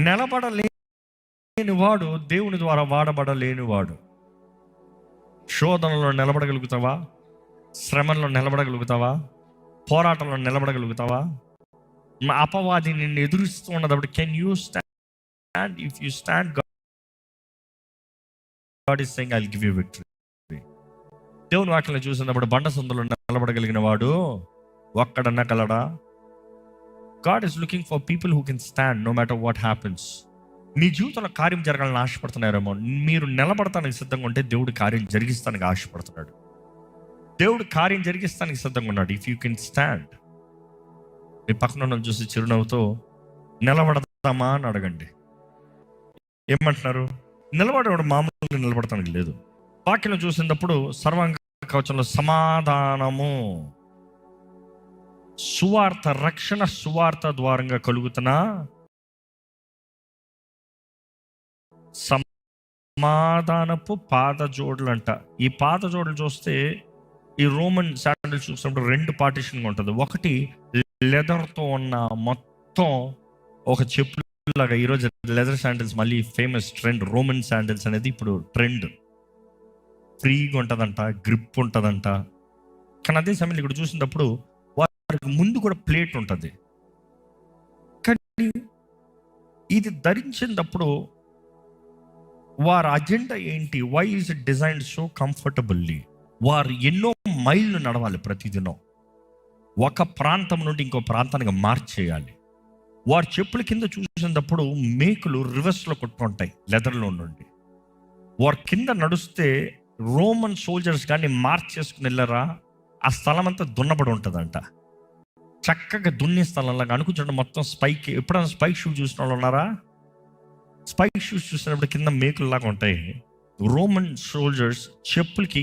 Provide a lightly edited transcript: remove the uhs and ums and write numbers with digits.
నిలబడలేనివాడు దేవుని ద్వారా వాడబడలేనివాడు. శోధనలో నిలబడగలుగుతావా? శ్రమలో నిలబడగలుగుతావా? పోరాటంలో నిలబడగలుగుతావా? అపవాది నిన్ను ఎదురుస్తూ ఉన్నప్పుడు can you stand? If you stand, God is saying I will give you victory. దేవుని వాక్యం చూసినప్పుడు బండ సందులో నిలబడగలిగిన వాడు ఒక్కడన్నా కలడా? God is looking for people who can stand no matter what happens. మీ జీవితంలో కార్యం జరగాలని ఆశపడుతున్నారేమో. మీరు నిలబడటానికి సిద్ధంగా ఉంటే దేవుడు కార్యం జరిగిస్తానికి ఆశపడుతున్నాడు. దేవుడు కార్యం జరిగిస్తానికి సిద్ధంగా ఉన్నాడు. If you can stand. మీ పక్కన ఉన్న చూసి చిరునవ్వుతో నిలబడతామా అని అడగండి. ఏమంటున్నారు? నిలబడేవాడు మామూలుగా నిలబడతానికి లేదు. వాక్యం చూసినప్పుడు సర్వాంగ కవచంలో సమాధానము, సువార్త, రక్షణ సువార్త ద్వారంగా కలుగుతున్న సమాధానపు పాదజోడులు అంట. ఈ పాదజోడులు చూస్తే ఈ రోమన్ శాండిల్స్ చూసినప్పుడు 2 పార్టీషన్గా ఉంటుంది. ఒకటి లెదర్తో ఉన్న మొత్తం ఒక చెప్పులాగా. ఈరోజు లెదర్ శాండిల్స్ మళ్ళీ ఫేమస్ ట్రెండ్. రోమన్ శాండిల్స్ అనేది ఇప్పుడు ట్రెండ్. ఫ్రీగా ఉంటుందంట, గ్రిప్ ఉంటుందంట. కానీ అదే సమయంలో ఇక్కడ చూసినప్పుడు వారికి ముందు కూడా ప్లేట్ ఉంటుంది. కానీ ఇది ధరించినప్పుడు వారి అజెండా ఏంటి? Why is it designed so comfortably? వారు ఎన్నో మైళ్ళు నడవాలి ప్రతిదినం. ఒక ప్రాంతం నుండి ఇంకో ప్రాంతానికి మార్చేయాలి. వారి చెప్పుల కింద చూసినప్పుడు మేకులు రివర్స్లో కొట్టుకుంటాయి లెదర్లో నుండి. వారి కింద నడుస్తే రోమన్ సోల్జర్స్ కానీ మార్చ్ చేసుకుని వెళ్ళారా, ఆ స్థలం అంతా దున్నబడి ఉంటుందంట. చక్కగా దున్నే స్థలంలాగా అనుకుంటుంటే మొత్తం స్పైక్. ఎప్పుడైనా స్పైక్ షూ చూసిన వాళ్ళు ఉన్నారా? స్పైక్ షూస్ చూసినప్పుడు కింద మేకుల్లాగా ఉంటాయి. Roman soldiers చెప్పులకి